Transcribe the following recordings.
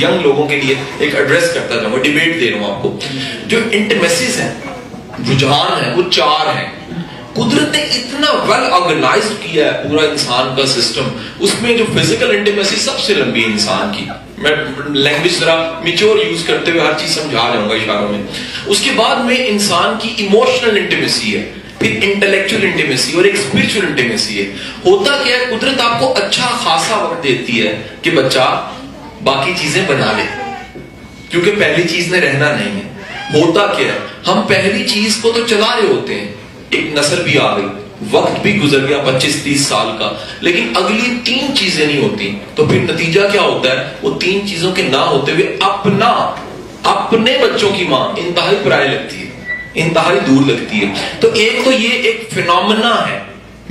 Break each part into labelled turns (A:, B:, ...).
A: Young لوگوں کے لیے ایک ایڈریس کرتا جاؤں گا, ڈیبیٹ دے رہا ہوں آپ کو. جو انٹیمیسیز ہیں, رجحان ہیں, وہ 4 ہیں. قدرت نے اتنا ویل آرگنائز کیا ہے پورا انسان کا سسٹم, اس میں جو فزیکل انٹیمیسی سب سے لمبی ہے انسان کی. میں لینگویج ذرا میچور یوز کرتے ہوئے ہر چیز سمجھا جاؤں گا اشاروں میں. اس کے بعد میں انسان کی ایموشنل انٹیمیسی ہے, پھر انٹلیکچوئل انٹیمیسی اور ایک اسپرچوئل انٹیمیسی ہے. ہوتا کیا ہے, قدرت آپ کو اچھا خاصا وقت دیتی ہے کہ بچہ باقی چیزیں بنا لے, کیونکہ پہلی چیز نے رہنا نہیں ہے. ہوتا کیا ہے, ہم پہلی چیز کو تو چلا رہے ہوتے ہیں, ایک نسل بھی آ گئی, وقت بھی گزر گیا 25-30 سال کا, لیکن اگلی 3 چیزیں نہیں ہوتی. تو پھر نتیجہ کیا ہوتا ہے, وہ 3 چیزوں کے نہ ہوتے ہوئے اپنے بچوں کی ماں انتہائی پرائے لگتی ہے, انتہائی دور لگتی ہے. تو ایک تو یہ ایک فینومینا ہے,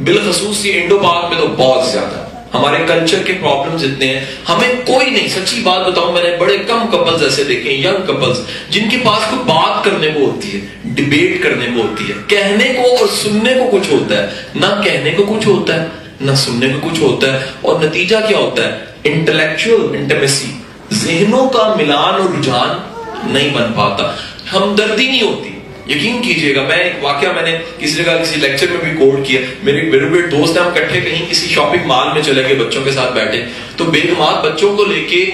A: بالخصوص یہ انڈو پاک میں تو بہت زیادہ. ہمارے کلچر کے پرابلمز اتنے ہیں, ہمیں کوئی نہیں, سچی بات بتاؤں, میں نے بڑے کم کپلز ایسے دیکھے, ینگ کپلز, جن کے پاس کوئی بات کرنے کو ہوتی ہے, ڈیبیٹ کرنے کو ہوتی ہے. کہنے کو اور سننے کو کچھ ہوتا ہے, نہ کہنے کو کچھ ہوتا ہے نہ سننے کو کچھ ہوتا ہے. اور نتیجہ کیا ہوتا ہے, انٹلیکچوئل انٹیمیسی, ذہنوں کا ملان اور رجحان نہیں بن پاتا, ہمدردی نہیں ہوتی. یقین کیجئے گا, میں ایک واقعہ میں نے کسی جگہ کسی لیکچر میں بھی کوٹ کیا. میرے دوست ہیں, ہم کٹھے کہیں کسی شاپنگ مال میں چلے گئے, بچوں کے ساتھ بیٹھے, تو بیگمات بچوں کو لے کے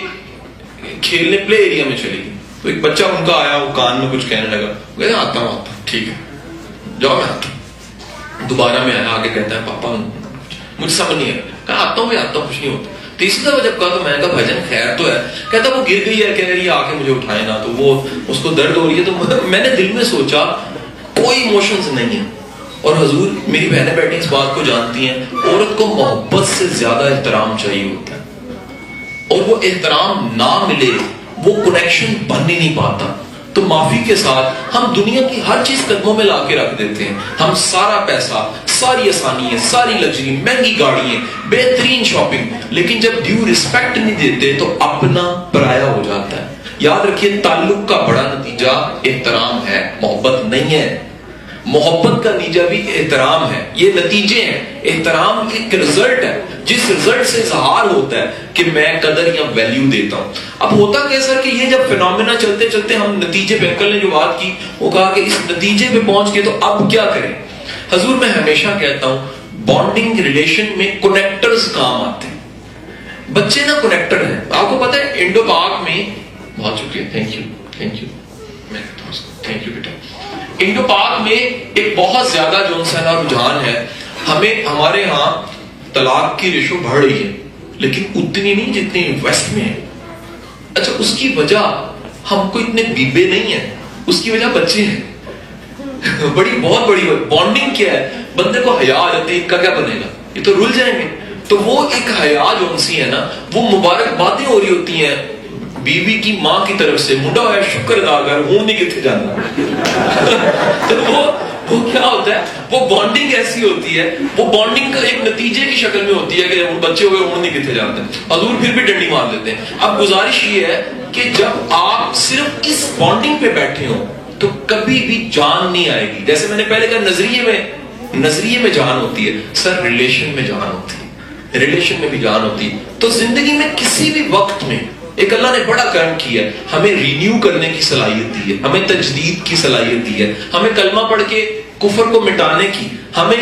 A: کھیلنے پلے ایریا میں چلی گئی. تو ایک بچہ ان کا آیا, وہ کان میں کچھ کہنے لگا, کہتے آتا ہوں, ٹھیک ہے جاؤ, میں آتا ہوں. دوبارہ میں آیا, آگے کہتا ہے پاپا مجھے سمجھ نہیں آیا. کہا آتا ہوں, کچھ نہیں ہوتا. تیسری دفعہ جب کہا تو میں نے کہا بھائی جان خیر تو ہے. کہتا وہ گر گئی ہے, کہہ رہی ہے آ کے مجھے اٹھائے نا, تو وہ اس کو درد ہو رہی ہے. تو میں نے دل میں سوچا کوئی ایموشنز نہیں ہے. اور حضور میری بہنیں بیٹھی اس بات کو جانتی ہیں, عورت کو محبت سے زیادہ احترام چاہیے ہوتا ہے, اور وہ احترام نہ ملے وہ کنیکشن بن ہی نہیں پاتا. تو معافی کے ساتھ ہم دنیا کی ہر چیز قدموں میں لا کے رکھ دیتے ہیں. ہم سارا پیسہ, ساری آسانیاں, ساری لگژری, مہنگی گاڑیاں, بہترین شاپنگ, لیکن جب ڈیو ریسپیکٹ نہیں دیتے تو اپنا پرایا ہو جاتا ہے. یاد رکھیے, تعلق کا بڑا نتیجہ احترام ہے, محبت نہیں ہے. محبت کا نتیجہ بھی احترام ہے. یہ نتیجے ہیں, احترام ایک رزلٹ ہے, جس رزلٹ سے اظہار ہوتا ہے کہ میں قدر یا ویلیو دیتا ہوں. اب ہوتا کیسا کہ یہ جب فینومینا چلتے چلتے ہم نتیجے پہ, انکل نے جو بات کی وہ کہا کہ اس نتیجے پہ پہنچ گئے تو اب کیا کریں. حضور میں ہمیشہ کہتا ہوں بانڈنگ ریلیشن میں کنیکٹرز کام آتے ہیں. بچے نا کنیکٹر ہیں. آپ کو پتہ ہے انڈو پاک میں, بہت شکریہ, تھینک یو, میں تھینک یو بیٹا. انڈو پاک میں ایک بہت زیادہ جو نا رجحان ہے. ہمیں ہمارے ہاں طلاق کی ریشو بڑھ رہی ہے, لیکن اتنی نہیں جتنی ویسٹ میں ہے. اچھا, اس کی وجہ ہم کو اتنے بیبے نہیں ہیں, اس کی وجہ بچے ہیں. بہت بڑی بانڈنگ کیا ہے, بندے کو حیا آ جاتی ہے, ان کا کیا بنے گا, یہ تو رل جائیں گے. تو وہ ایک حیا جو سی ہے نا, وہ مبارک باتیں ہو رہی ہوتی ہیں بیوی کی ماں کی طرف سے, منڈا ہے شکر ادا کر, ہوں نہیں کتنے جانا. تو وہ کیا ہوتا ہے, وہ بانڈنگ ایسی ہوتی ہے, وہ بانڈنگ کا ایک نتیجے کی شکل میں ہوتی ہے کہ جب بچے ہو گئے ہوں نہیں کتنے جاتے ہیں. حضور پھر بھی ڈنڈی مار دیتے ہیں. اب گزارش یہ ہے کہ جب آپ صرف اس بانڈنگ پہ بیٹھے ہوں تو کبھی بھی جان نہیں آئے گی. جیسے میں نے پہلے کہا نظریے میں جان ہوتی ہے, سر ریلیشن میں جان ہوتی ہے, ریلیشن میں بھی جان ہوتی ہے. تو زندگی میں کسی بھی وقت میں ایک اللہ نے بڑا کرم کیا ہے, ہمیں رینیو کرنے کی صلاحیت دی ہے, ہمیں تجدید کی صلاحیت دی ہے, ہمیں کلمہ پڑھ کے کفر کو مٹانے کی, ہمیں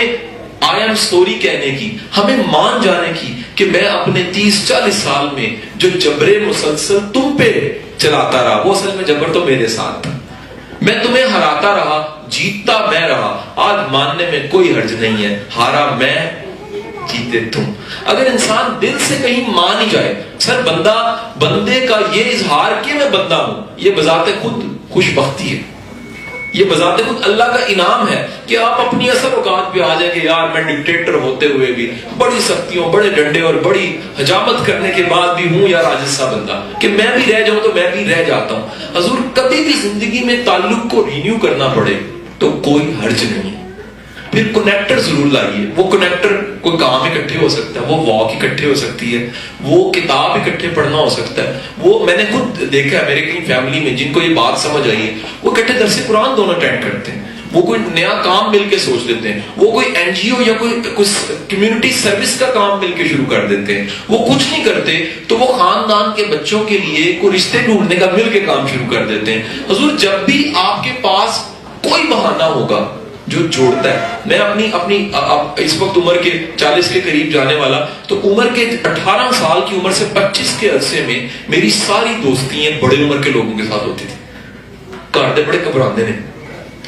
A: آئی ایم سوری کہنے کی, ہمیں مان جانے کی کہ میں اپنے 30-40 سال میں جو جبر مسلسل تم پہ چلاتا رہا, وہ اصل میں جبر تو میرے ساتھ تھا. میں تمہیں ہراتا رہا, جیتتا میں رہا, آج ماننے میں کوئی حرج نہیں ہے, ہارا میں جیتے تم. اگر انسان دل سے کہیں مان ہی جائے, سر بندے کا یہ اظہار کہ میں بندہ ہوں, یہ بذات خود خوش بختی ہے, یہ بذات خود اللہ کا انعام ہے کہ آپ اپنی اثر اوقات پہ آ جائیں کہ یار میں ڈکٹیٹر ہوتے ہوئے بھی, بڑی سختیوں, بڑے ڈنڈے اور بڑی حجامت کرنے کے بعد بھی ہوں یار عاجز سا بندہ, کہ میں بھی رہ جاؤں تو میں بھی رہ جاتا ہوں. حضور کبھی بھی زندگی میں تعلق کو رینیو کرنا پڑے تو کوئی حرج نہیں ہے. پھر کنیکٹر ضرور لائیے. وہ کنیکٹر کوئی کام اکٹھے ہو سکتا ہے, وہ واک اکٹھے ہو سکتی ہے, وہ کتاب اکٹھے پڑھنا ہو سکتا ہے. وہ میں نے خود دیکھا ہے میرے کئی فیملی میں جن کو یہ بات سمجھ آئی ہے, وہ اکٹھے درس قرآن دونوں اٹینڈ کرتے ہیں, وہ کوئی نیا کام مل کے سوچ دیتے ہیں, وہ کوئی این جی او یا کوئی کمیونٹی سروس کا کام مل کے شروع کر دیتے ہیں, وہ کچھ نہیں کرتے تو وہ خاندان کے بچوں کے لیے کوئی رشتے ڈھونڈنے کا مل کے کام شروع کر دیتے ہیں. حضور جب بھی آپ کے پاس کوئی بہانہ ہوگا جو جوڑتا ہے, میں اپنی اس وقت عمر کے 40 کے قریب جانے والا, تو عمر کے 18 سال کی عمر سے 25 کے عرصے میں میری ساری دوستیاں بڑے عمر کے لوگوں کے ساتھ ہوتی تھی. گھر دے بڑے گھبراندے نے,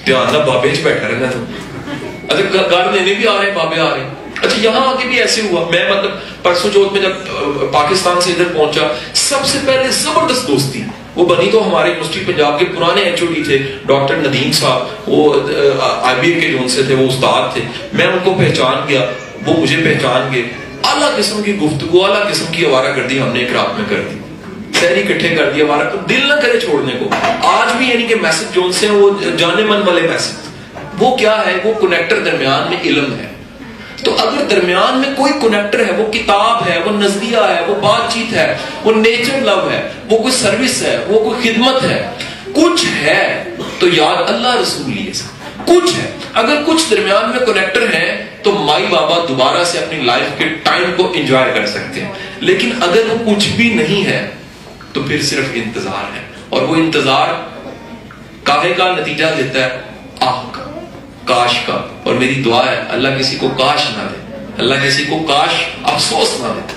A: دھیان نہ بابے چ بیٹھا رہنا تو, اچھا گھر لینے بھی آ رہے ہیں, بابے آ رہے ہیں. اچھا یہاں آ کے بھی ایسے ہوا, میں مطلب پرسوں چوتھ میں جب پاکستان سے ادھر پہنچا, سب سے پہلے زبردست دوستی وہ بنی تو ہمارے یونیورسٹی پنجاب کے پرانے ایچ او ڈی تھے ڈاکٹر ندیم صاحب, وہ آئی بی اے کے جون سے تھے, وہ استاد تھے. میں ان کو پہچان گیا, وہ مجھے پہچان گئے. اعلیٰ قسم کی گفتگو, اعلیٰ قسم کی آوارہ گردی ہم نے ایک رات میں کر دی, سہری اکٹھے کر دیا, ہمارا دل نہ کرے چھوڑنے کو. آج بھی یعنی کہ میسج جو سے وہ جانے من والے میسج, وہ کیا ہے, وہ کنیکٹر درمیان میں علم ہے. تو اگر درمیان میں کوئی کنیکٹر ہے, وہ کتاب ہے, وہ نظریہ ہے, وہ بات چیت ہے, وہ نیچر لو ہے, وہ کوئی سروس ہے, وہ کوئی خدمت ہے, کچھ ہے, تو یاد اللہ رسول لیے کچھ ہے. اگر کچھ درمیان میں کنیکٹر ہیں تو مائی بابا دوبارہ سے اپنی لائف کے ٹائم کو انجوائے کر سکتے ہیں. لیکن اگر وہ کچھ بھی نہیں ہے تو پھر صرف انتظار ہے, اور وہ انتظار کاہے کا نتیجہ دیتا ہے, آہ کا, کاش کا. اور میری دعا ہے اللہ کسی کو کاش نہ دے, اللہ کسی کو کاش افسوس نہ دے.